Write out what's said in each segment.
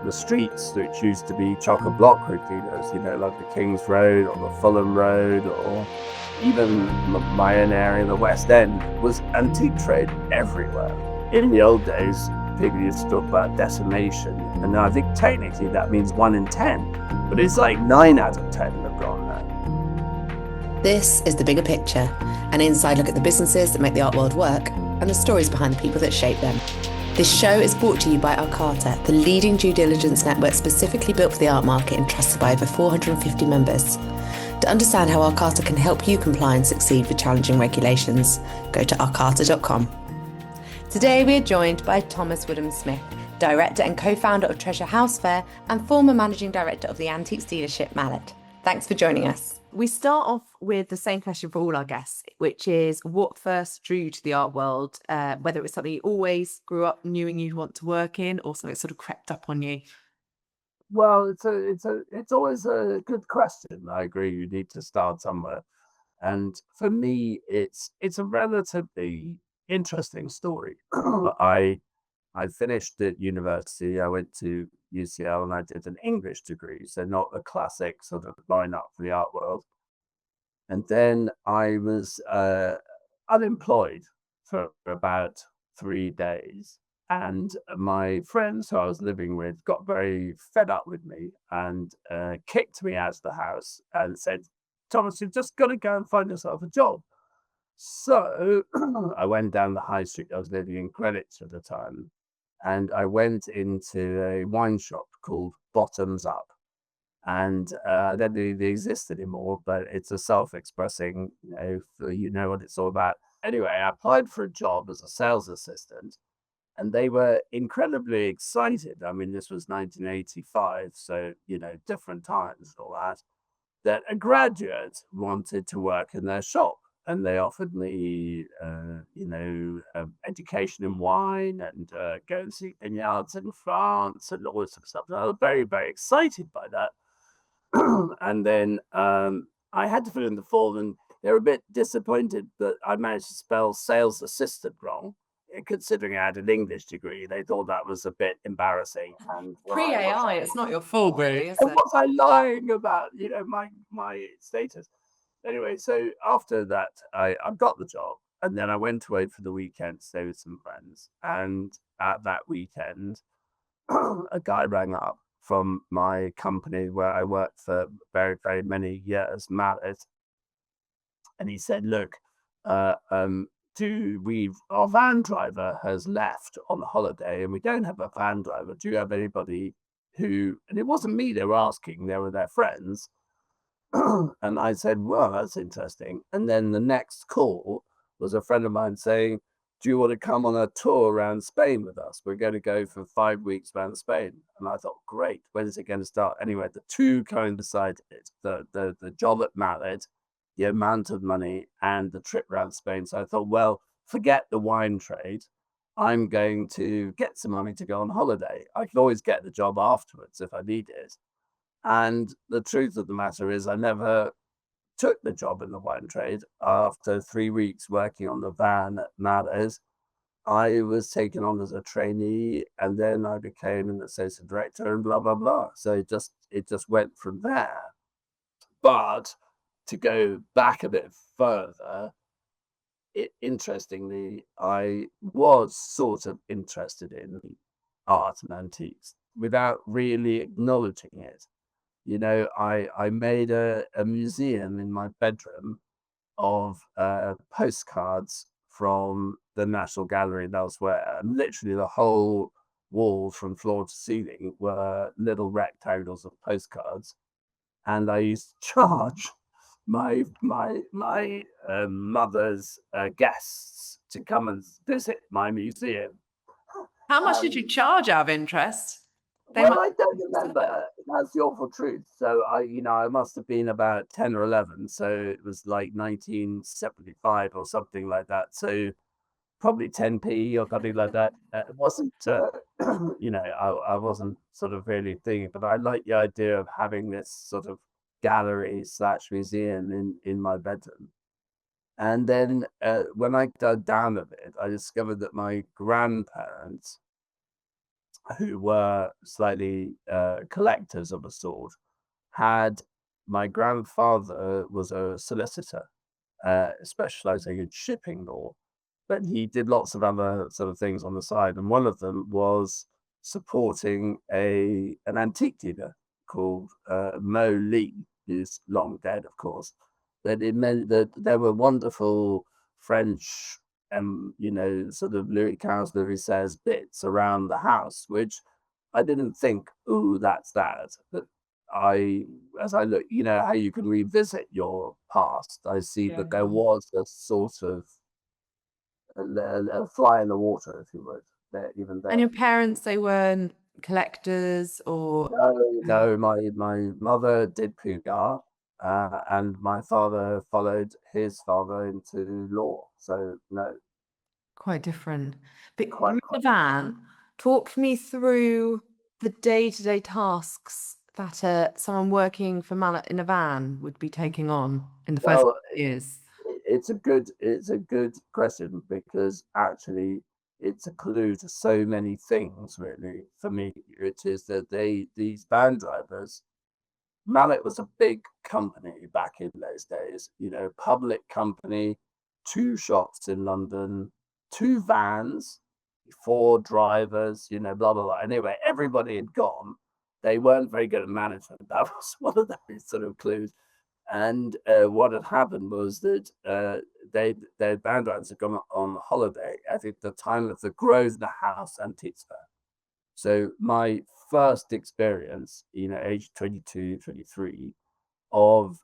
the streets, which used to be chock-a-block with dealers, like the King's Road or the Fulham Road, or even my own area, the West End, was antique trade everywhere. In the old days, people used to talk about decimation, and I think technically that means 1 in 10, but it's like 9 out of 10 have gone now. This is The Bigger Picture, an inside look at the businesses that make the art world work and the stories behind the people that shape them. This show is brought to you by Arcata, the leading due diligence network specifically built for the art market and trusted by over 450 members. To understand how Arcata can help you comply and succeed with challenging regulations, go to arcata.com. Today we are joined by Thomas Woodham-Smith, Director and co-founder of Treasure House Fair and former Managing Director of the antiques dealership Mallet. Thanks for joining us. We start off with the same question for all our guests, which is what first drew you to the art world, whether it was something you always grew up knowing you'd want to work in or something that sort of crept up on you. Well, it's always a good question. I agree. You need to start somewhere, and for me, it's a relatively interesting story. I finished at university. I went to UCL and I did an English degree, so not the classic sort of lineup for the art world. And then I was unemployed for about 3 days. And my friends who I was living with got very fed up with me and kicked me out of the house and said, Thomas, you've just got to go and find yourself a job. So I went down the high street. I was living in Greenwich at the time. And I went into a wine shop called Bottoms Up. And that didn't exist anymore, but it's a self-expressing, you know what it's all about. Anyway, I applied for a job as a sales assistant, and they were incredibly excited. I mean, this was 1985, so, different times and all that a graduate wanted to work in their shop. And they offered me, education in wine and go and see vineyards in France and all this sort of stuff. And I was very, very excited by that. And then I had to fill in the form, and they were a bit disappointed that I managed to spell sales assistant wrong. Considering I had an English degree, they thought that was a bit embarrassing. And Pre-AI, it's not your fault, really, is and it? was I lying about, my status? Anyway, so after that, I got the job, and then I went away for the weekend to stay with some friends. And at that weekend, a guy rang up from my company where I worked for very, very many years, Mallet, and he said, "Look, our van driver has left on holiday, and we don't have a van driver. Do you have anybody who?" And it wasn't me they were asking; they were their friends. And I said, well, that's interesting. And then the next call was a friend of mine saying, do you want to come on a tour around Spain with us? We're going to go for 5 weeks around Spain. And I thought, great, when is it going to start? Anyway, the two coincided, the job at Mallet, the amount of money, and the trip around Spain. So I thought, well, forget the wine trade. I'm going to get some money to go on holiday. I can always get the job afterwards if I need it. And the truth of the matter is I never took the job in the wine trade. After 3 weeks working on the van at Mallet, I was taken on as a trainee, and then I became an associate director and blah, blah, blah. So it just went from there. But to go back a bit further, interestingly, I was sort of interested in art and antiques without really acknowledging it. I made a museum in my bedroom of postcards from the National Gallery and elsewhere. And literally the whole wall from floor to ceiling were little rectangles of postcards. And I used to charge my mother's guests to come and visit my museum. How much did you charge out of interest? I don't remember. That's the awful truth. So I must have been about 10 or 11. So it was like 1975 or something like that. So probably 10p or something like that. It wasn't, I wasn't sort of really thinking, but I like the idea of having this sort of gallery / museum in my bedroom. And then when I dug down a bit, I discovered that my grandparents who were slightly collectors of a sort, had my grandfather was a solicitor, specializing in shipping law, but he did lots of other sort of things on the side, and one of them was supporting an antique dealer called Mo Lee, who's long dead, of course. But it meant that there were wonderful French, sort of Louis XV, Louis XVI bits around the house, which I didn't think, ooh, that's that. But as I look, how you can revisit your past, I see Yeah. that there was a sort of a fly in the water, if you would, there, even And there. your parents, they weren't collectors or No, my mother did Pugar, and my father followed his father into law. So no, quite different. But you're quite in the quite. van. Talk me through the day-to-day tasks that someone working for Mallet in a van would be taking on in the first Well, years. it's a good question, because actually it's a clue to so many things, really. For me, it is that these van drivers, Mallet was a big company back in those days, public company, two shops in London, two vans, four drivers, blah, blah, blah. Anyway, everybody had gone. They weren't very good at management. That was one of those sort of clues. And what had happened was that their band drivers had gone on holiday at the time of the Grosvenor House Antiques Fair. So my first experience, age 22, 23, of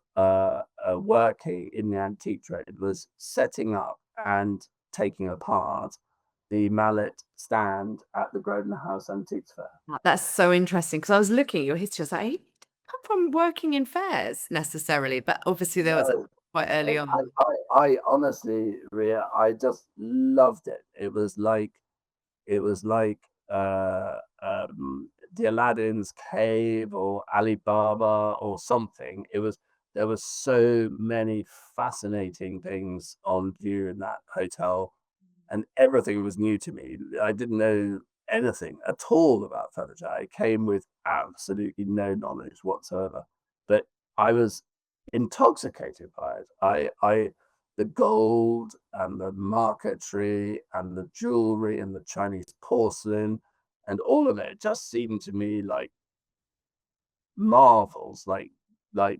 working in the antique trade was setting up and taking apart the Mallet stand at the Grosvenor House Antiques Fair. That's so interesting because I was looking at your history. I was like, "Hey, come from working in fairs necessarily," but obviously there was No, quite early I, on. I honestly, Ria, I just loved it. It was like the Aladdin's cave or Alibaba or something. There was so many fascinating things on view in that hotel, and everything was new to me. I didn't know anything at all about furniture. I came with absolutely no knowledge whatsoever, but I was intoxicated by it. The gold and the marquetry and the jewelry and the Chinese porcelain and all of it just seemed to me like marvels, like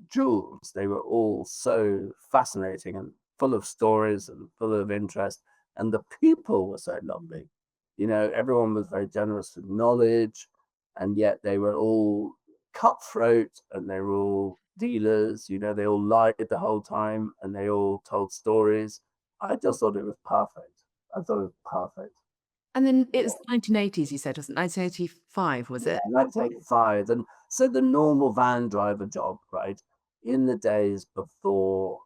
jewels. They were all so fascinating and full of stories and full of interest. And the people were so lovely. Everyone was very generous with knowledge, and yet they were all cutthroat and they were all dealers. They all lied the whole time and they all told stories. I just thought it was perfect. I thought it was perfect. And then it was 1980s, you said, wasn't it? 1985, was it? And I take 5. And so the normal van driver job, right, in the days before,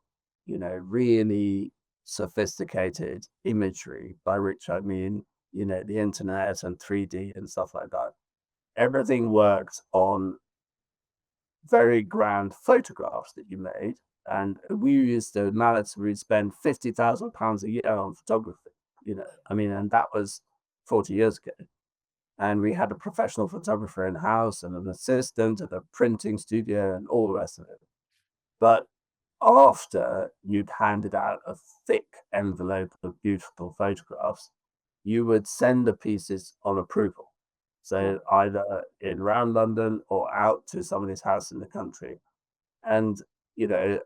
really sophisticated imagery, by which I mean, the internet and 3D and stuff like that, everything worked on very grand photographs that you made. And we used to, Mallets, we'd spend £50,000 a year on photography, and that was 40 years ago. And we had a professional photographer in house and an assistant and a printing studio and all the rest of it. But after you'd handed out a thick envelope of beautiful photographs, you would send the pieces on approval. So either in around London or out to somebody's house in the country. And,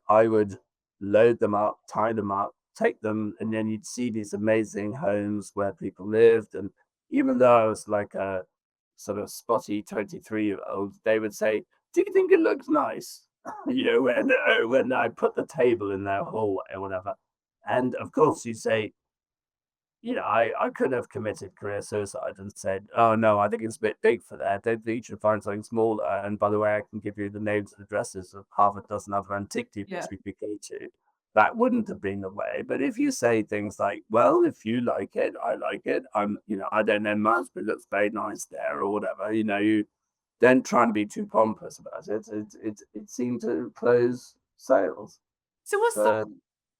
I would load them up, tie them up, take them, and then you'd see these amazing homes where people lived. And even though I was like a sort of spotty 23-year-old, they would say, "Do you think it looks nice?" When I put the table in their hallway or whatever. And of course, you say, I could have committed career suicide and said, "Oh no, I think it's a bit big for that. They should find something smaller. And by the way, I can give you the names and addresses of half a dozen other antique dealers we could go to." That wouldn't have been the way. But if you say things like, "Well, if you like it, I like it. I don't know much, but it looks very nice there," or whatever, you don't try and be too pompous about it. It seemed to close sales. So was that So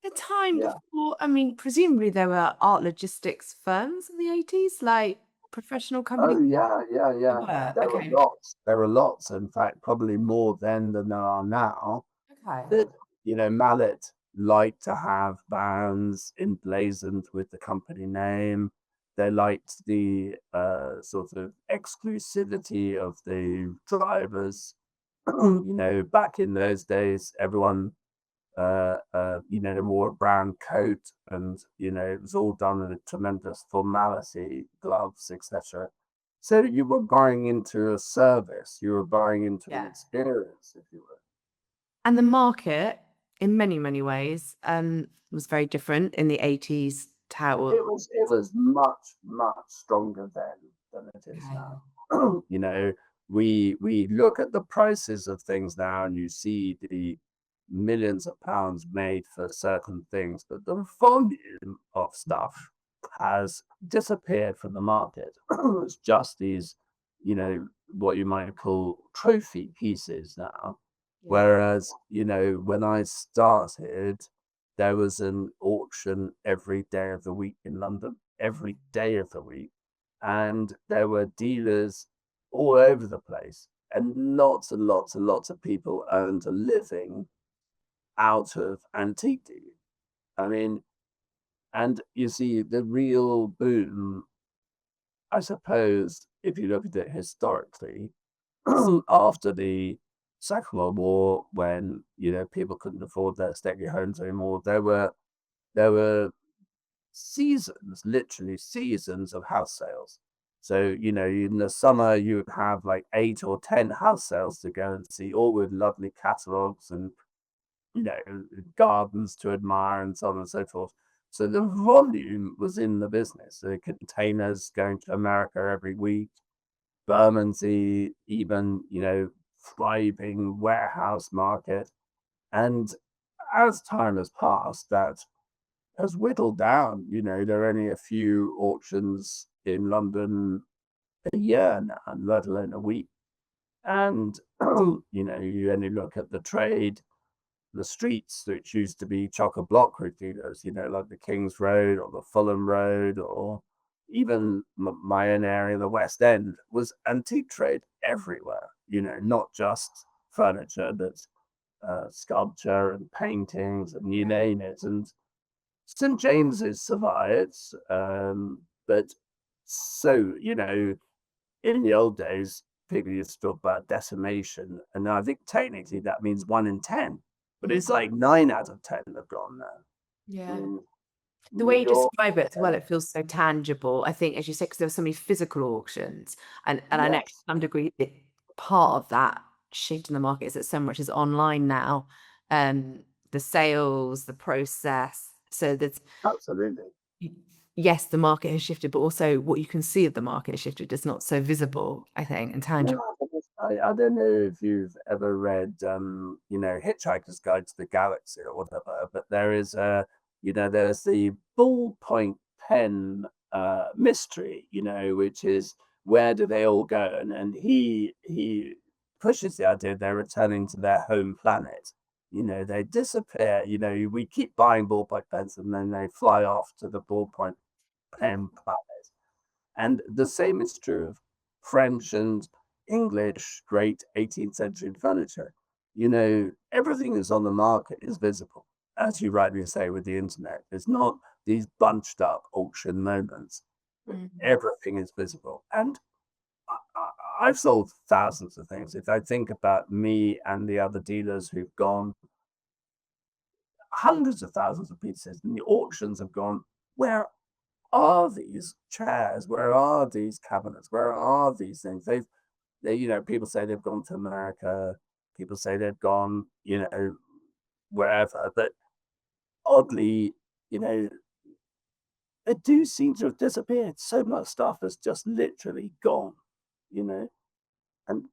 the time yeah. before? I mean, presumably there were art logistics firms in the 80s, like professional companies? Oh, yeah, yeah, There yeah. were. There were Okay. lots. There were lots, in fact, probably more then than there are now. Okay. That, Mallet liked to have bands emblazoned with the company name. They liked the sort of exclusivity of the drivers. Back in those days, everyone, they wore a brown coat, and it was all done with a tremendous formality, gloves, etc. So you were buying into a service, you were buying into an Yeah. experience, if you will. And the market, in many, many ways, was very different in the 80s to how it was. It was much, much stronger then than it is Okay. now. We look at the prices of things now, and you see the millions of pounds made for certain things, but the volume of stuff has disappeared from the market. It's just these, what you might call trophy pieces now. Yeah. Whereas, when I started, there was an auction every day of the week in London, every day of the week. And there were dealers all over the place. And lots and lots and lots of people earned a living out of antique dealing. I mean, and you see the real boom, I suppose, if you look at it historically, after the Second World War, when people couldn't afford their stately homes anymore, there were seasons, literally seasons of house sales. So in the summer you would have like 8 or 10 house sales to go and see, all with lovely catalogs and you know gardens to admire and so on and so forth. So the volume was in the business. The containers going to America every week, Bermondsey, even, thriving warehouse market. And as time has passed, that has whittled down. There are only a few auctions in London a year now, let alone a week. And, you only look at the trade, the streets, which used to be chock-a-block with dealers, like the King's Road or the Fulham Road, or even my own area, the West End, was antique trade everywhere, not just furniture, but sculpture and paintings and you name it. And St. James's survives, but so, in the old days, people used to talk about decimation, and I think technically that means 1 in 10, but it's like 9 out of 10 have gone now. I Yeah. mean, The New way you York, describe it as well, it feels so tangible. I think, as you said, because there were so many physical auctions, and I know to yes, some degree part of that shift in the market is that so much is online now. The sales, the process. So there's absolutely. yes, the market has shifted, but also what you can see of the market has shifted. It's not so visible, I think, and Yeah, tangible. I don't know if you've ever read, Hitchhiker's Guide to the Galaxy or whatever, but there's the ballpoint pen mystery, which is where do they all go? And he pushes the idea they're returning to their home planet. They disappear. We keep buying ballpoint pens and then they fly off to the ballpoint pen planet. And the same is true of French and English great 18th century furniture. Everything that's on the market is visible. As you rightly say with the internet, it's not these bunched up auction moments. Mm. Everything is visible. And I've sold thousands of things. If I think about me and the other dealers who've gone, hundreds of thousands of pieces, and the auctions have gone, where are these chairs? Where are these cabinets? Where are these things? People say they've gone to America. People say they've gone, wherever. But oddly, you know, they do seem to have disappeared. So much stuff has just literally gone, you know. And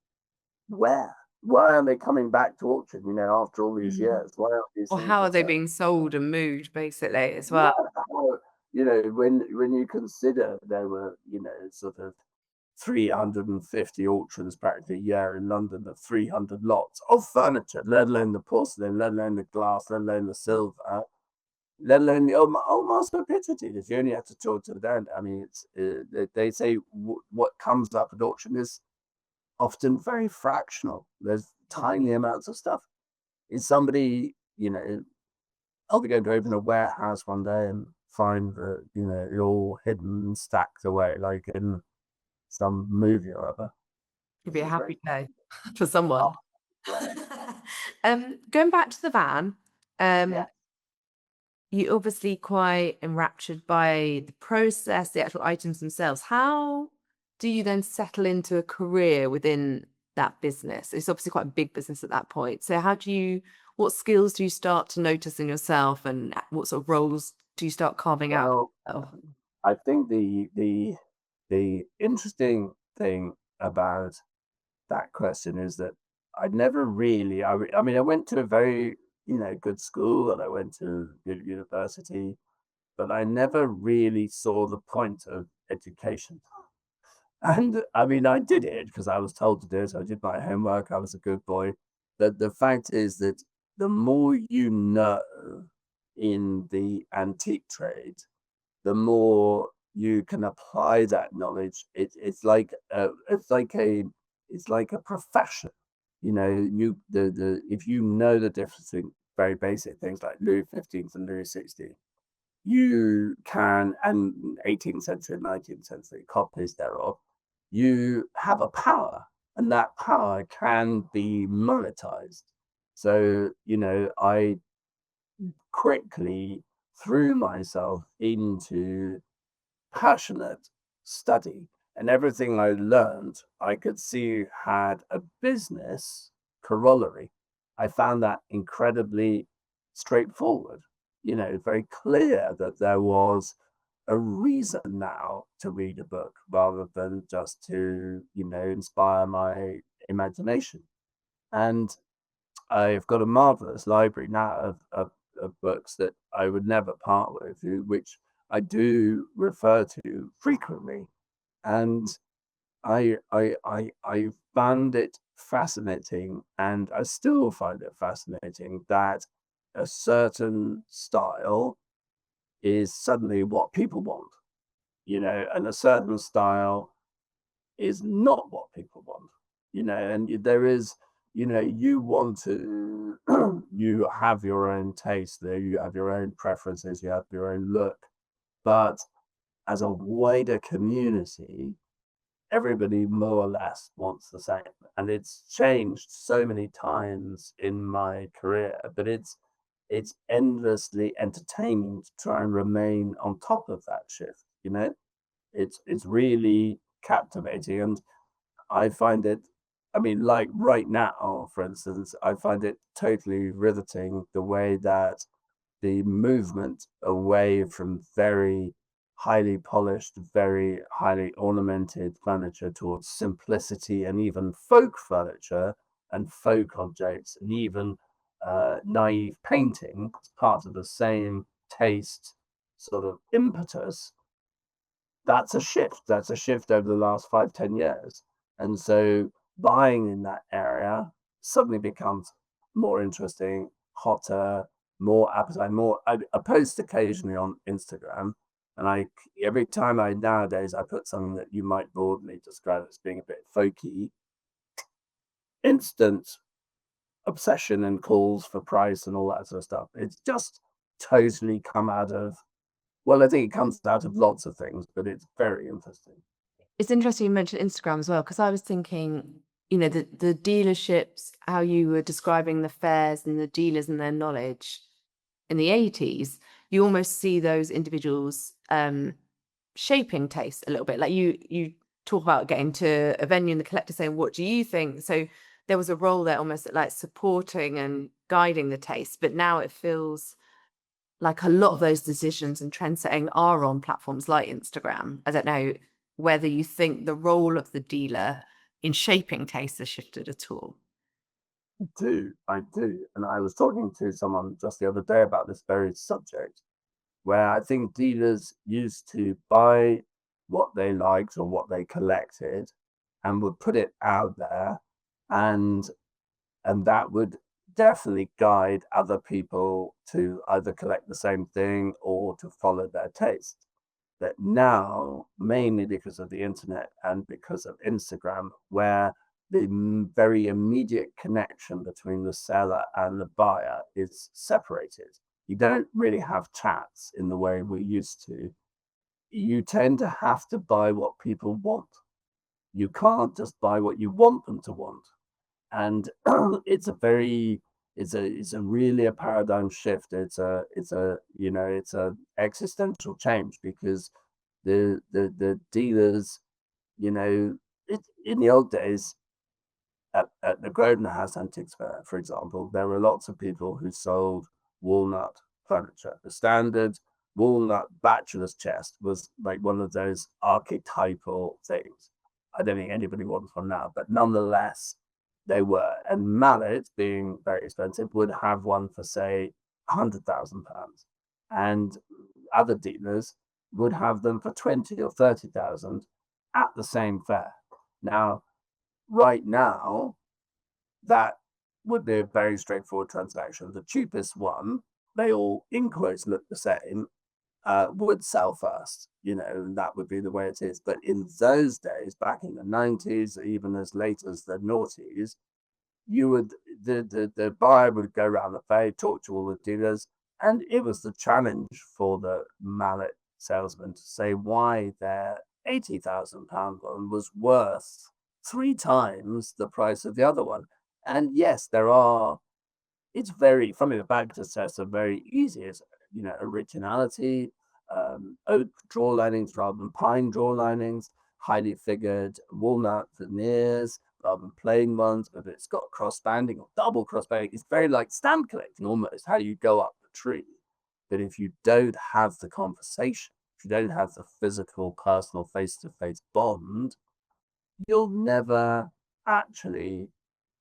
where? Why are they coming back to auction? After all these Mm. years, why aren't these Or things how are they returned? being sold and moved, basically, as Yeah, well? when you consider there were, sort of 350 auctions practically a year in London of 300 lots of furniture, let alone the porcelain, let alone the glass, let alone the silver. let alone the almost stupidity that you only have to talk to the dad. I mean, it's they say what comes up at auction is often very fractional. There's tiny amounts of stuff. Is somebody, I'll be going to open a warehouse one day and find that, it all hidden and stacked away like in some movie or other. It'd be a It's very happy day for someone. yeah. Going back to the van, Yeah. you're obviously quite enraptured by the process, the actual items themselves. How do you then settle into a career within that business? It's obviously quite a big business at that point. So what skills do you start to notice in yourself, and what sort of roles do you start carving out? Well, Oh, I think the interesting thing about that question is that I never really. I mean, I went to a very good school and I went to good university, but I never really saw the point of education. And I mean, I did it because I was told to do it. I did my homework. I was a good boy. The fact is that the more you know in the antique trade, the more you can apply that knowledge. It's like a profession. If you know the difference in very basic things like Louis 15th and Louis 16th, you can, and 18th century and 19th century copies thereof, you have a power, and that power can be monetized. So, I quickly threw myself into passionate study, and everything I learned, I could see had a business corollary. I found that incredibly straightforward, very clear that there was a reason now to read a book rather than just to, inspire my imagination. And I've got a marvelous library now of books that I would never part with, which I do refer to frequently. And I found it fascinating, and I still find it fascinating that a certain style is suddenly what people want, and a certain style is not what people want, and there is, you want to, you have your own taste there, you have your own preferences, you have your own look, but as a wider community, everybody more or less wants the same. And it's changed so many times in my career, but it's endlessly entertaining to try and remain on top of that shift. It's really captivating, and I find it, I mean, like right now, for instance, I find it totally riveting the way that the movement away from very highly polished, very highly ornamented furniture towards simplicity and even folk furniture and folk objects and even naive painting, part of the same taste sort of impetus. That's a shift. That's a shift over the last 5, 10 years. And so buying in that area suddenly becomes more interesting, hotter, more appetite, more. I post occasionally on Instagram, and every time nowadays I put something that you might broadly describe as being a bit folky, instant obsession and calls for price and all that sort of stuff. It's just totally come out of, well, I think it comes out of lots of things, but it's very interesting. it's interesting you mentioned Instagram as well, because I was thinking, the dealerships, how you were describing the fairs and the dealers and their knowledge in the 80s, you almost see those individuals shaping taste a little bit. Like you talk about getting to a venue and the collector saying, what do you think? So there was a role there almost like supporting and guiding the taste. But now it feels like a lot of those decisions and trend setting are on platforms like Instagram. I don't know whether you think the role of the dealer in shaping taste has shifted at all. I do. And I was talking to someone just the other day about this very subject, where I think dealers used to buy what they liked or what they collected and would put it out there, and that would definitely guide other people to either collect the same thing or to follow their taste. That now, mainly because of the internet and because of Instagram, where the very immediate connection between the seller and the buyer is separated. You don't really have chats in the way we used to. You tend to have to buy what people want. You can't just buy what you want them to want. And it's a very it's a really a paradigm shift. It's a existential change because the dealers, you know, in the old days, at the Grosvenor House Antiques Fair, for example, there were lots of people who sold walnut furniture. The standard walnut bachelor's chest was like one of those archetypal things. I don't think anybody wants one now, but nonetheless, they were. And Mallet, being very expensive, would have one for, say, £100,000. And other dealers would have them for 20 or 30,000 at the same fair. Now, right now, that would be a very straightforward transaction. The cheapest one, they all in quotes look the same, would sell first, and that would be the way it is. But in those days, back in the 90s, even as late as the noughties, you would the buyer would go around the fair, talk to all the dealers, and it was the challenge for the Mallet salesman to say why their £80,000 one was worth 3 times the price of the other one. And yes, it's very, from the back to test, are very easy. It's, originality, oak draw linings rather than pine draw linings, highly figured walnut veneers rather than plain ones, but it's got cross banding or double cross banding. It's very like stamp collecting almost, how you go up the tree. But if you don't have the conversation, if you don't have the physical, personal, face-to-face bond, you'll never actually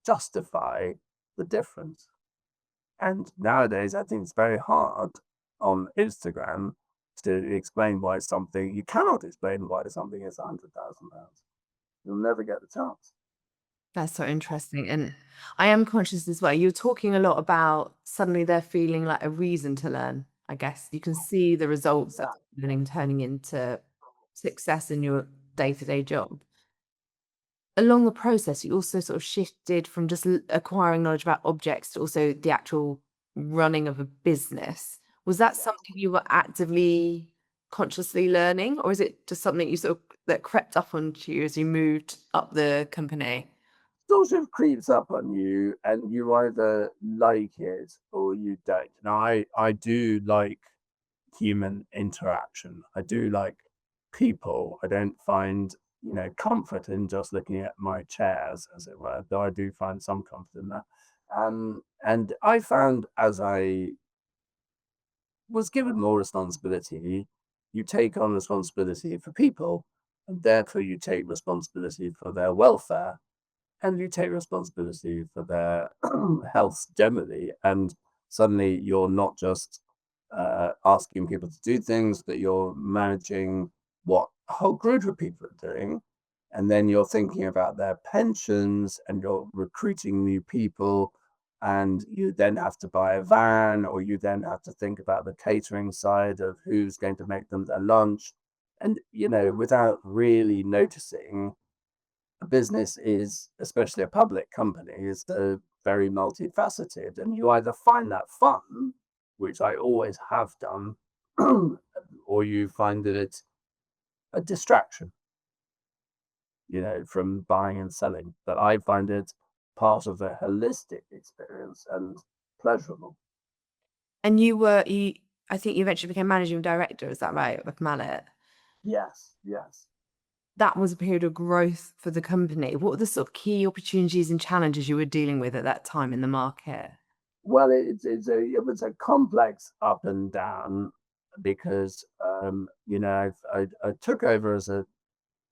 justify the difference. And nowadays, I think it's very hard on Instagram to explain why something, you cannot explain why something is £100,000. You'll never get the chance. That's so interesting. And I am conscious as well. You're talking a lot about suddenly they're feeling like a reason to learn. I guess you can see the results of learning turning into success in your day-to-day job. Along the process, you also sort of shifted from just acquiring knowledge about objects to also the actual running of a business. Was that something you were actively, consciously learning, or is it just something you that crept up onto you as you moved up the company? Sort of creeps up on you, and you either like it or you don't. Now, I do like human interaction. I do like people. I don't find, comfort in just looking at my chairs, as it were, though I do find some comfort in that. And I found as I was given more responsibility, you take on responsibility for people, and therefore you take responsibility for their welfare, and you take responsibility for their health generally. And suddenly you're not just asking people to do things, but you're managing what a whole group of people are doing. And then you're thinking about their pensions and you're recruiting new people. And you then have to buy a van, or you then have to think about the catering side of who's going to make them their lunch. And, without really noticing, a business is, especially a public company, is very multifaceted. And you either find that fun, which I always have done, or you find that it's a distraction, from buying and selling. But I find it part of a holistic experience and pleasurable. And I think you eventually became managing director, is that right, with Mallet? Yes, yes. That was a period of growth for the company. What were the sort of key opportunities and challenges you were dealing with at that time in the market? Well, it was a complex up and down because, I took over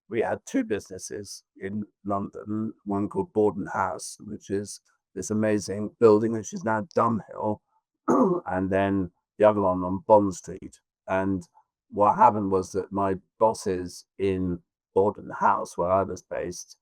we had two businesses in London, one called Borden House, which is this amazing building, which is now Dunhill, and then the other one on Bond Street. And what happened was that my bosses in Borden House, where I was based,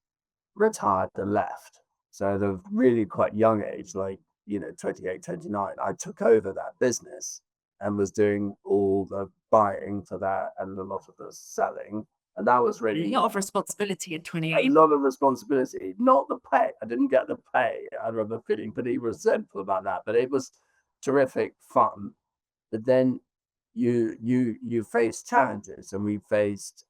retired and left. So they're really quite young age, like 28, 29, I took over that business and was doing all the buying for that and a lot of the selling. And that was A really lot of responsibility at a 28. lot of responsibility, not the pay. I didn't get the pay. I remember feeling pretty resentful about that, but it was terrific fun. But then you face challenges, and we faced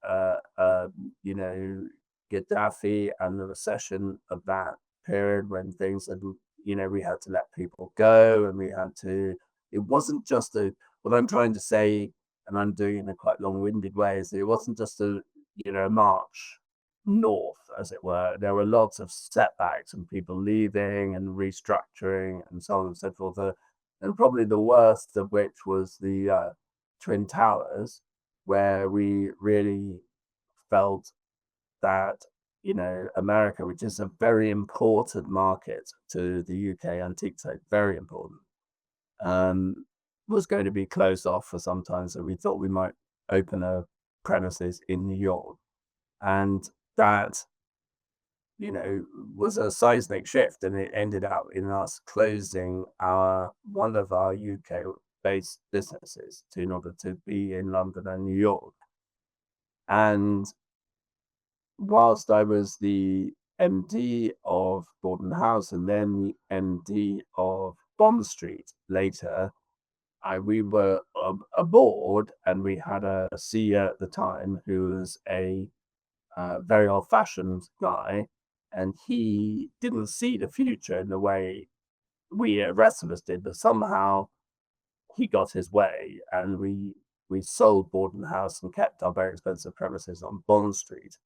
you know Gaddafi and the recession of that period when things had, we had to let people go, and we had to. It wasn't just a. What I'm trying to say, and I'm doing it in a quite long-winded way, is that it wasn't just a march north, as it were. There were lots of setbacks and people leaving and restructuring and so on and so forth. And probably the worst of which was the Twin Towers, where we really felt that America, which is a very important market to the UK antique trade, very important, um, was going to be closed off for some time. So we thought we might open a premises in New York, and that was a seismic shift, and it ended up in us closing one of our UK-based businesses in order to be in London and New York. And whilst I was the MD of Borden House and then the MD of Bond Street later, we were aboard, and we had a CEO at the time who was a very old-fashioned guy, and he didn't see the future in the way we rest of us did. But somehow he got his way, and we sold Borden House and kept our very expensive premises on Bond Street.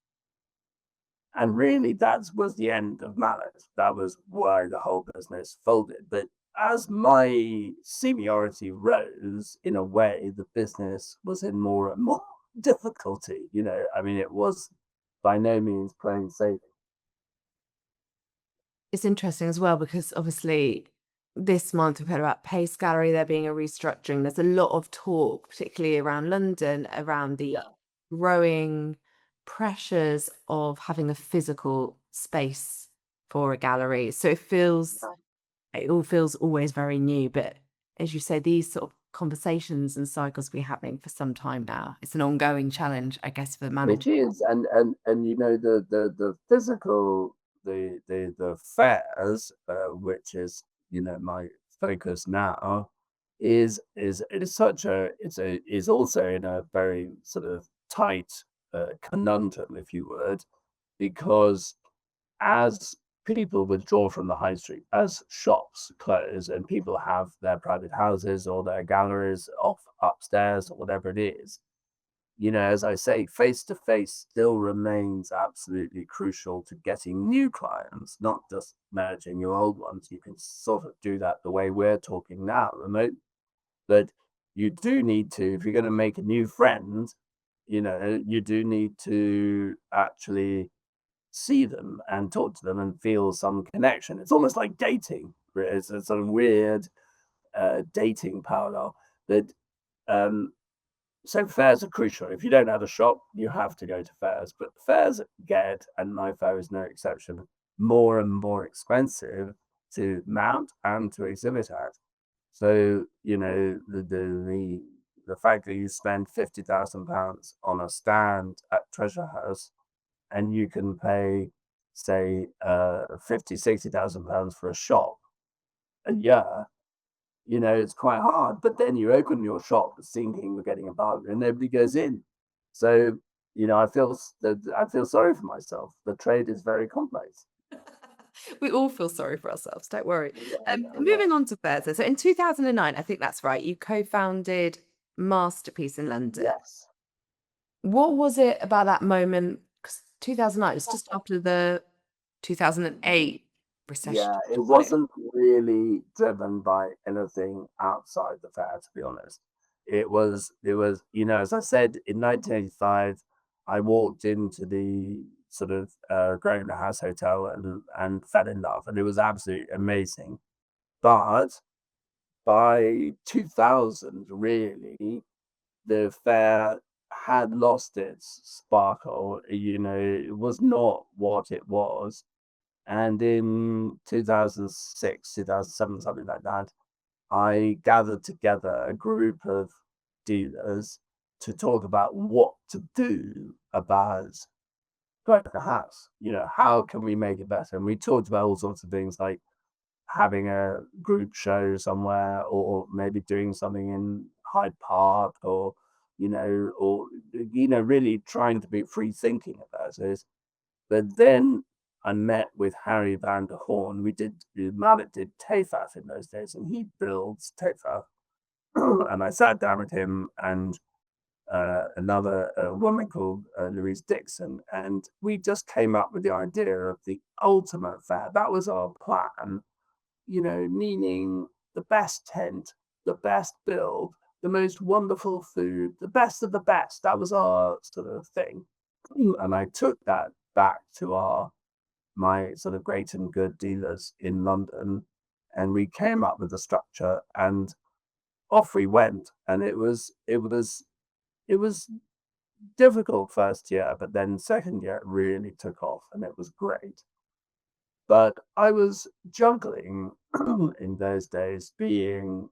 And really, that was the end of Mallet. That was why the whole business folded. But as my seniority rose, in a way, the business was in more and more difficulty. I mean, it was by no means plain sailing. It's interesting as well because obviously this month we've heard about Pace Gallery, there being a restructuring. There's a lot of talk, particularly around London, around the growing pressures of having a physical space for a gallery. So it all feels always very new. But as you say, these sort of conversations and cycles be happening for some time now. It's an ongoing challenge, I guess, for management. It is, and the physical, the fairs, which is my focus now, is it is such a is also in a very sort of tight conundrum, if you would, because as people withdraw from the high street, as shops close and people have their private houses or their galleries off upstairs or whatever it is, as I say, face to face still remains absolutely crucial to getting new clients, not just managing your old ones. You can sort of do that the way we're talking now, remote, but you do need to, if you're going to make a new friend, you do need to actually see them and talk to them and feel some connection. It's almost like dating. It's a sort of weird dating parallel that so fairs are crucial. If you don't have a shop, you have to go to fairs. But fairs get, and my fair is no exception, more and more expensive to mount and to exhibit at. So the fact that you spend £50,000 on a stand at Treasure House, and you can pay, say, £50,000-60,000 for a shop a year, it's quite hard. But then you open your shop thinking you're getting a bargain, and nobody goes in. So I feel sorry for myself. The trade is very complex. We all feel sorry for ourselves, don't worry. Yeah. Moving on to fairs. So in 2009, I think that's right, you co-founded Masterpiece in London. Yes. What was it about that moment? Because 2009 was just after the 2008 recession. Yeah, it wasn't really driven by anything outside the fair, to be honest. It was, as I said, in 1985, I walked into the sort of Grosvenor House Hotel and fell in love, and it was absolutely amazing. But by 2000, really, the fair had lost its sparkle. It was not what it was. And in 2006, 2007, something like that, I gathered together a group of dealers to talk about what to do about going to the house. How can we make it better? And we talked about all sorts of things like having a group show somewhere, or maybe doing something in Hyde Park, or really trying to be free thinking about it. But then I met with Harry van der Horn. Mallet did TAFAF in those days, and he builds TAFAF. And I sat down with him and another woman called Louise Dixon, and we just came up with the idea of the ultimate fair. That was our plan, meaning the best tent, the best build, the most wonderful food, the best of the best. That was our sort of thing. And I took that back to my sort of great and good dealers in London, and we came up with a structure, and off we went. And it was difficult first year, but then second year it really took off, and it was great. But I was juggling in those days being,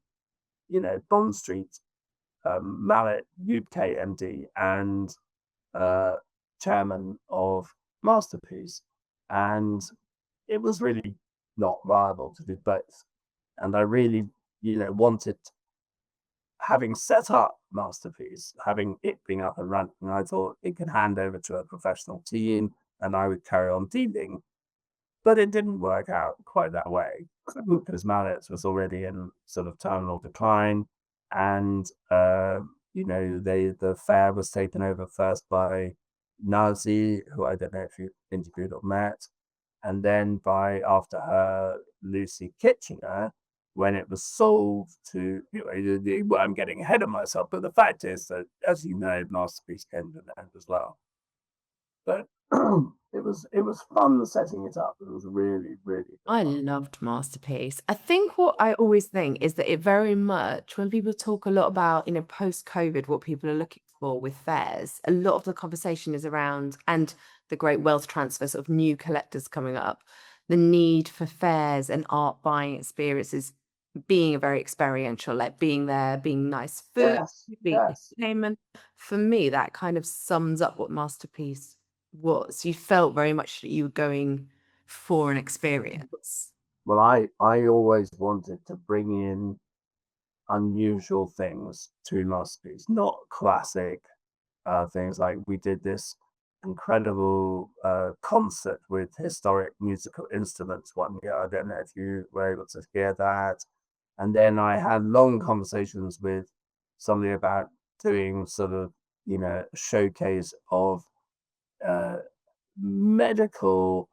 Bond Street, Mallet UK MD, and uh, chairman of Masterpiece. And it was really not viable to do both. And I really, wanted, having set up Masterpiece, having it being up and running, I thought it could hand over to a professional team and I would carry on dealing. But it didn't work out quite that way because Mallet's was already in sort of terminal decline. And, the fair was taken over first by Nazi, who I don't know if you interviewed or met, and then by, after her, Lucy Kitchener, when it was sold to, well, I'm getting ahead of myself, but the fact is that, as you know, Masterpiece came to an end as well. But it was fun setting it up. It was really, really good I fun. loved Masterpiece. I think what I always think is that it very much, when people talk a lot about, post-COVID, what people are looking for with fairs, a lot of the conversation is around, and the great wealth transfer, sort of new collectors coming up, the need for fairs and art buying experiences being a very experiential, like being there, being nice food, Yes, being yes. entertainment. For me, that kind of sums up what Masterpiece was. You felt very much that you were going for an experience. Well, I always wanted to bring in unusual things to Masterpiece, not classic things. Like we did this incredible concert with historic musical instruments one year. I don't know if you were able to hear that. And then I had long conversations with somebody about doing sort of, a showcase of uh, medical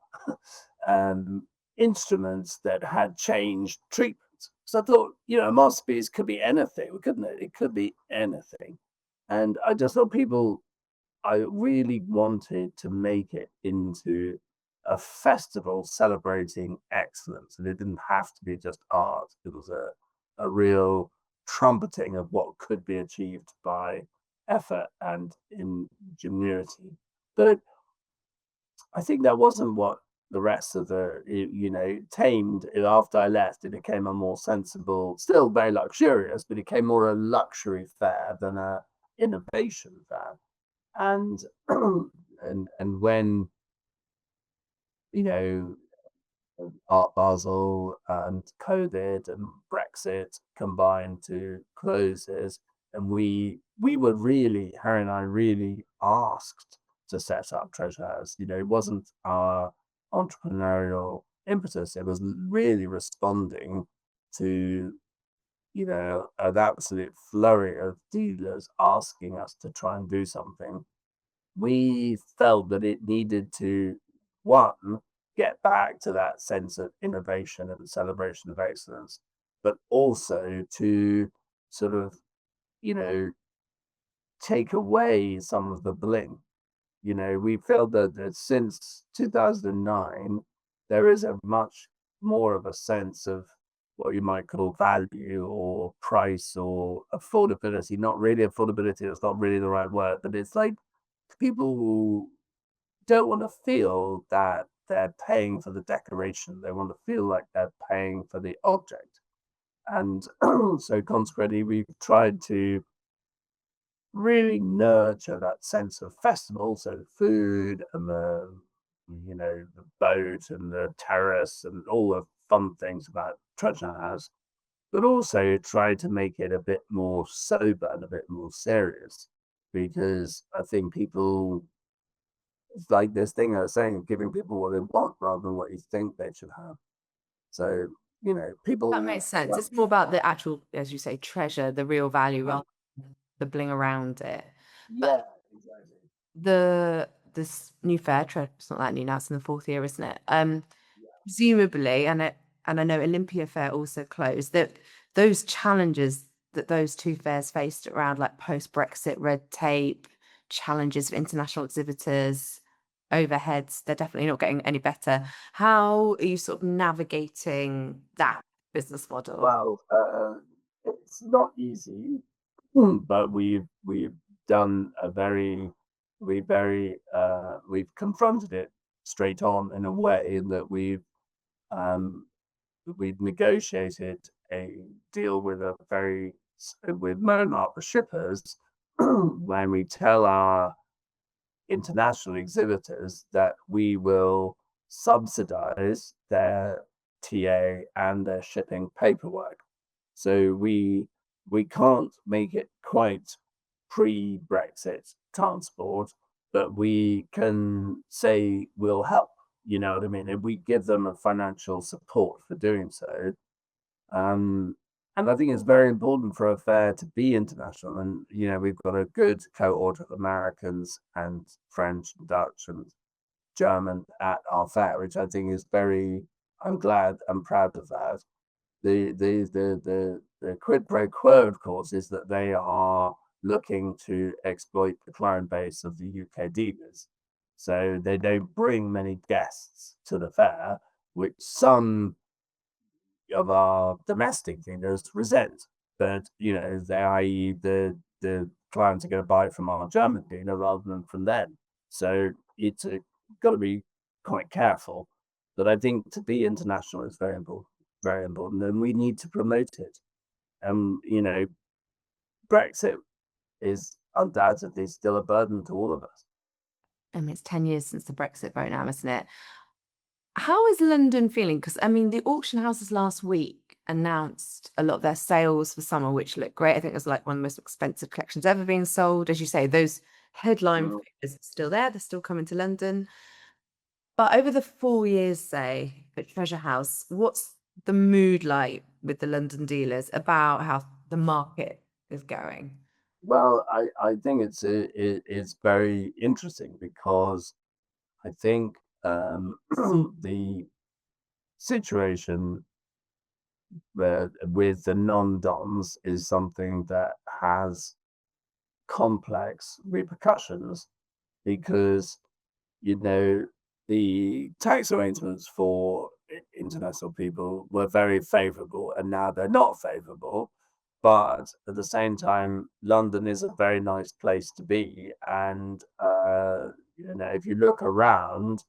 instruments that had changed treatment. So I thought, Masterpiece could be anything, couldn't it? It could be anything. And I just thought I really wanted to make it into a festival celebrating excellence. And it didn't have to be just art. It was a real trumpeting of what could be achieved by effort and ingenuity. But I think that wasn't what the rest of tamed. After I left, it became a more sensible, still very luxurious, but it became more a luxury fair than a innovation fair. And and when you know Art Basel and COVID and Brexit combined to closes, and we were really, Harry and I really asked to set up Treasure House. It wasn't our entrepreneurial impetus. It was really responding to, an absolute flurry of dealers asking us to try and do something. We felt that it needed to, one, get back to that sense of innovation and celebration of excellence, but also to sort of, you know, take away some of the bling. We felt that since 2009, there is a much more of a sense of what you might call value or price or affordability. Not really affordability, that's not really the right word, but it's like people who don't want to feel that they're paying for the decoration. They want to feel like they're paying for the object. And so consequently, we've tried to really nurture that sense of festival. So the food and the boat and the terrace and all the fun things about Treasure House, but also try to make it a bit more sober and a bit more serious. Because I think people, it's like this thing I was saying, giving people what they want rather than what you think they should have. So, people. That makes sense. It's more about the actual, as you say, treasure, the real value, rather than the bling around it. Yeah, exactly. This new fair, it's not that new now, it's in the fourth year, isn't it? Yeah. Presumably, and I know Olympia Fair also closed, that those challenges that those two fairs faced around like post-Brexit red tape, challenges for international exhibitors, overheads, they're definitely not getting any better. How are you sort of navigating that business model? Well, it's not easy, but we've done we've confronted it straight on in a way that um, we've negotiated a deal with Monarch, the shippers, when we tell our international exhibitors that we will subsidize their TA and their shipping paperwork. So we can't make it quite pre-Brexit transport, but we can say we'll help. You know what I mean? And we give them a financial support for doing so. Um, and I think it's very important for a fair to be international. And we've got a good cohort of Americans and French, Dutch, and German at our fair, which I think is very. I'm glad. I'm proud of that. The quid pro quo, of course, is that they are looking to exploit the client base of the UK dealers. So they don't bring many guests to the fair, which some of our domestic dealers resent. But i.e. the clients are going to buy it from our German dealer rather than from them. So it's got to be quite careful. But I think to be international is very important, and we need to promote it. Brexit is undoubtedly still a burden to all of us. I mean, it's 10 years since the Brexit vote now, isn't it? How is London feeling? Because I mean, the auction houses last week announced a lot of their sales for summer, which looked great. I think it was like one of the most expensive collections ever being sold. As you say, those headline figures are still there. They're still coming to London. But over the 4 years, say, at Treasure House, what's the mood like with the London dealers about how the market is going? Well, I think it's very interesting because I think the situation with the non-DOMs is something that has complex repercussions because the tax arrangements for international people were very favorable and now they're not favorable. But at the same time, London is a very nice place to be. And, if you look around,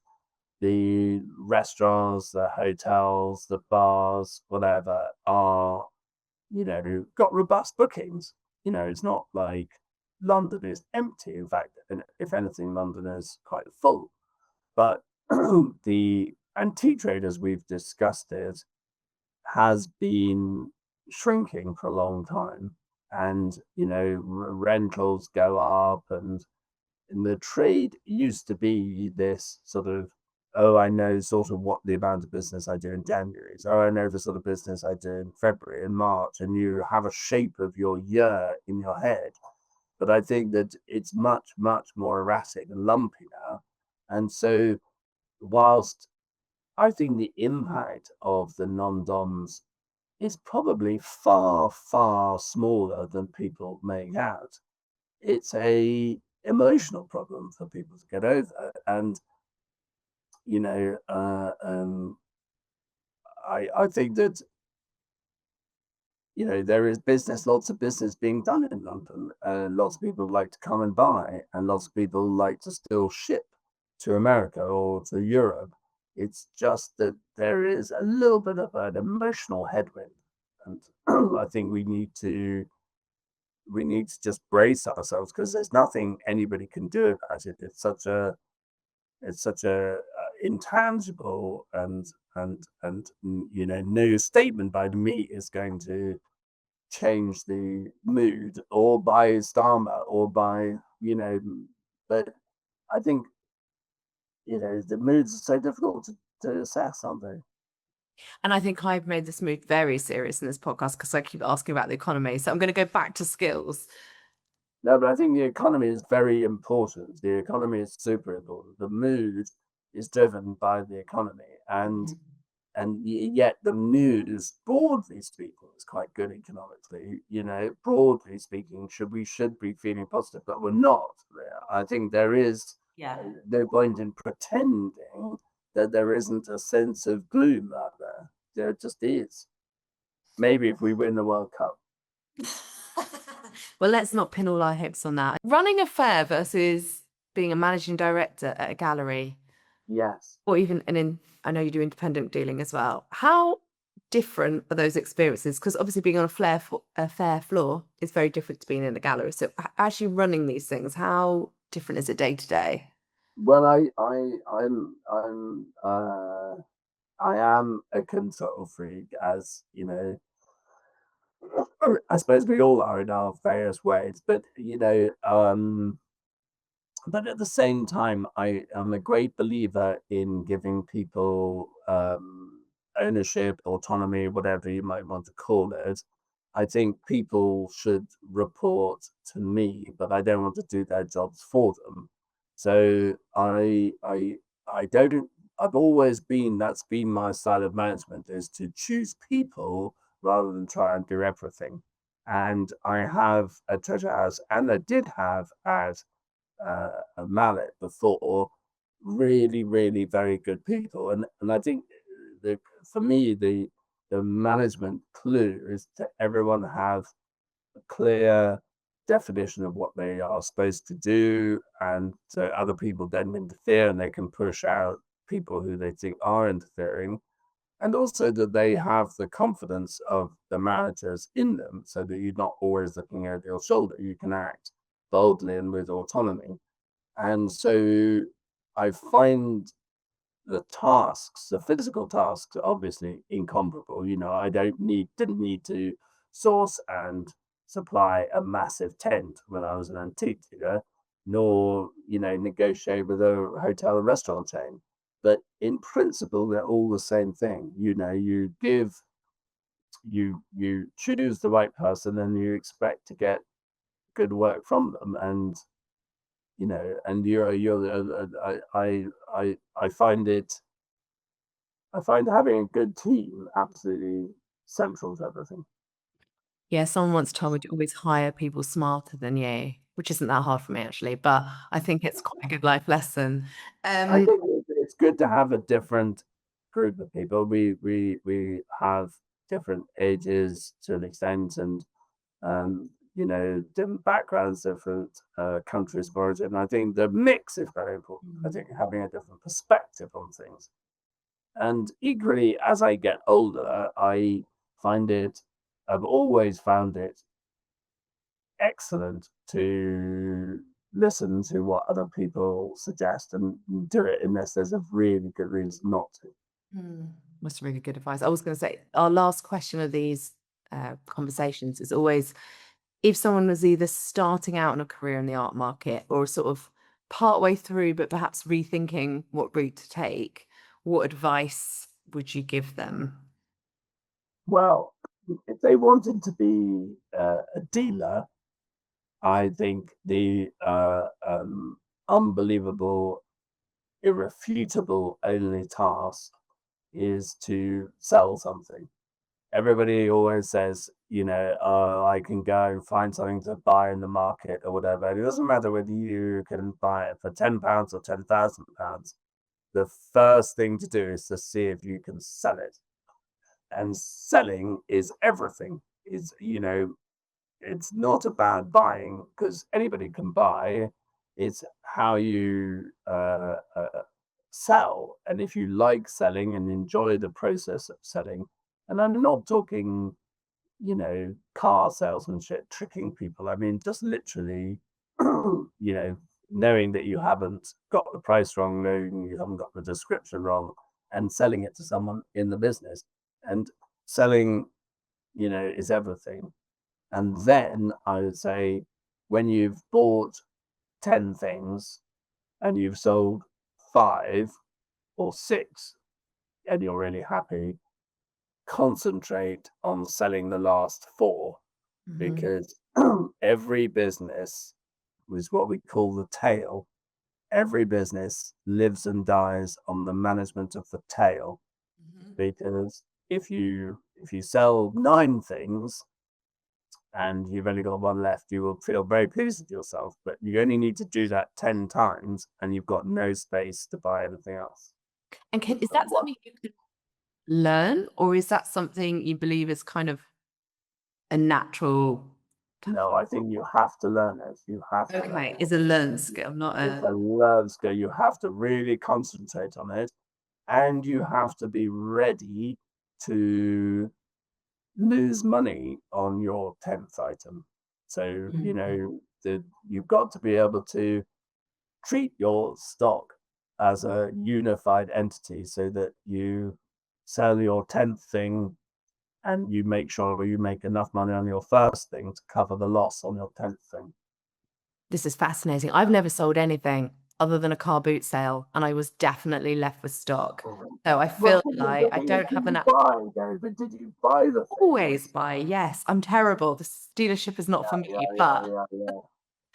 the restaurants, the hotels, the bars, whatever, are, got robust bookings. It's not like London is empty. In fact, if anything, London is quite full. But the antique trade, as we've discussed it, has been shrinking for a long time. And, rentals go up, and the trade used to be this sort of, oh, I know sort of what the amount of business I do in January. So I know the sort of business I do in February and March, and you have a shape of your year in your head. But I think that it's much, much more erratic and lumpy now. And so, whilst I think the impact of the non-DOMs is probably far, far smaller than people make out, it's a emotional problem for people to get over. And, I think that, there is lots of business being done in London. Lots of people like to come and buy, and lots of people like to still ship to America or to Europe. It's just that there is a little bit of an emotional headwind, and I think we need to just brace ourselves because there's nothing anybody can do about it. It's such a intangible and no statement by me is going to change the mood or by Starmer or by but I think the moods are so difficult to assess, aren't they? And I think I've made this mood very serious in this podcast because I keep asking about the economy. So I'm going to go back to skills. No, but I think the economy is very important. The economy is super important. The mood is driven by the economy, and yet the news, broadly speaking, is quite good economically. Broadly speaking, we should be feeling positive, but we're not. I think there is Yeah. no point in pretending that there isn't a sense of gloom out there. There just is. Maybe if we win the World Cup. Well, let's not pin all our hopes on that. Running a fair versus being a managing director at a gallery, Yes. or even, I know you do independent dealing as well. How different are those experiences? Because obviously being on a fair floor is very different to being in a gallery. So actually running these things, how different is it day to day? Well, I am a control freak, as I suppose we all are in our various ways. But at the same time, I am a great believer in giving people ownership, autonomy, whatever you might want to call it. I think people should report to me, but I don't want to do their jobs for them. So I don't. I've always been. That's been my style of management: is to choose people rather than try and do everything. And I have a treasure house, and I did have at a Mallet before, really, really very good people. And I think for me, the management clue is to everyone have a clear definition of what they are supposed to do. And so other people don't interfere and they can push out people who they think are interfering. And also that they have the confidence of the managers in them so that you're not always looking over your shoulder. You can act boldly and with autonomy. And so I find the physical tasks, are obviously incomparable. I didn't need to source and supply a massive tent when I was an antique dealer, nor negotiate with a hotel and restaurant chain. But in principle, they're all the same thing. You choose the right person, and you expect to get good work from them. And I find having a good team absolutely central to everything. Yeah, someone once told me to always hire people smarter than you, which isn't that hard for me actually, but I think it's quite a good life lesson. I think it's good to have a different group of people. We have different ages to an extent, and different backgrounds, different countries of origin. I think the mix is very important. I think having a different perspective on things. And equally, as I get older, I've always found it excellent to listen to what other people suggest and do it unless there's a really good reason not to. That's really good advice. I was going to say, our last question of these conversations is always, if someone was either starting out in a career in the art market or sort of partway through, but perhaps rethinking what route to take, what advice would you give them? Well, if they wanted to be a dealer, I think the unbelievable, irrefutable only task is to sell something. Everybody always says, oh, I can go and find something to buy in the market or whatever. And it doesn't matter whether you can buy it for £10 or £10,000. The first thing to do is to see if you can sell it. And selling is everything. It's not about buying because anybody can buy. It's how you sell. And if you like selling and enjoy the process of selling, and I'm not talking, car salesmanship, tricking people. I mean, just literally, knowing that you haven't got the price wrong, knowing you haven't got the description wrong, and selling it to someone in the business. And selling, is everything. And then I would say, when you've bought 10 things and you've sold 5 or 6 and you're really happy, concentrate on selling the last 4, because every business is what we call the tail. Every business lives and dies on the management of the tail. Because if you sell 9 things and you've only got 1 left, you will feel very pleased with yourself, but you only need to do that 10 times and you've got no space to buy anything else. And is that something you could learn, or is that something you believe is kind of a natural? No, I think you have to learn it. You have to. Okay, it's a learned skill, not It's a learned skill. You have to really concentrate on it, and you have to be ready to lose money on your 10th item. So, you've got to be able to treat your stock as a unified entity so that you sell your 10th thing and you make sure you make enough money on your first thing to cover the loss on your 10th thing. This is fascinating. I've never sold anything other than a car boot sale, and I was definitely left with stock. So I feel like I don't have enough. But did you buy the thing? Always buy, yes. I'm terrible. This dealership is not for me, but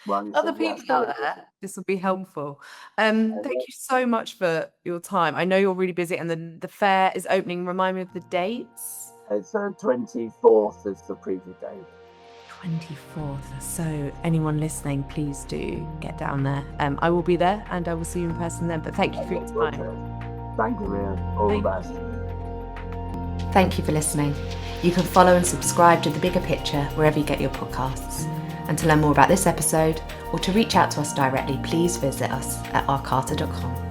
Well, other people out there, this will be helpful. Thank you so much for your time. I know you're really busy, and the fair is opening. Remind me of the dates. It's 24th is the preview date. 24th. So anyone listening, please do get down there. I will be there, and I will see you in person then. But thank you for your time. Thank you, Rhea. All the best. Thank you for listening. You can follow and subscribe to The Bigger Picture wherever you get your podcasts. And to learn more about this episode or to reach out to us directly, please visit us at rcarter.com.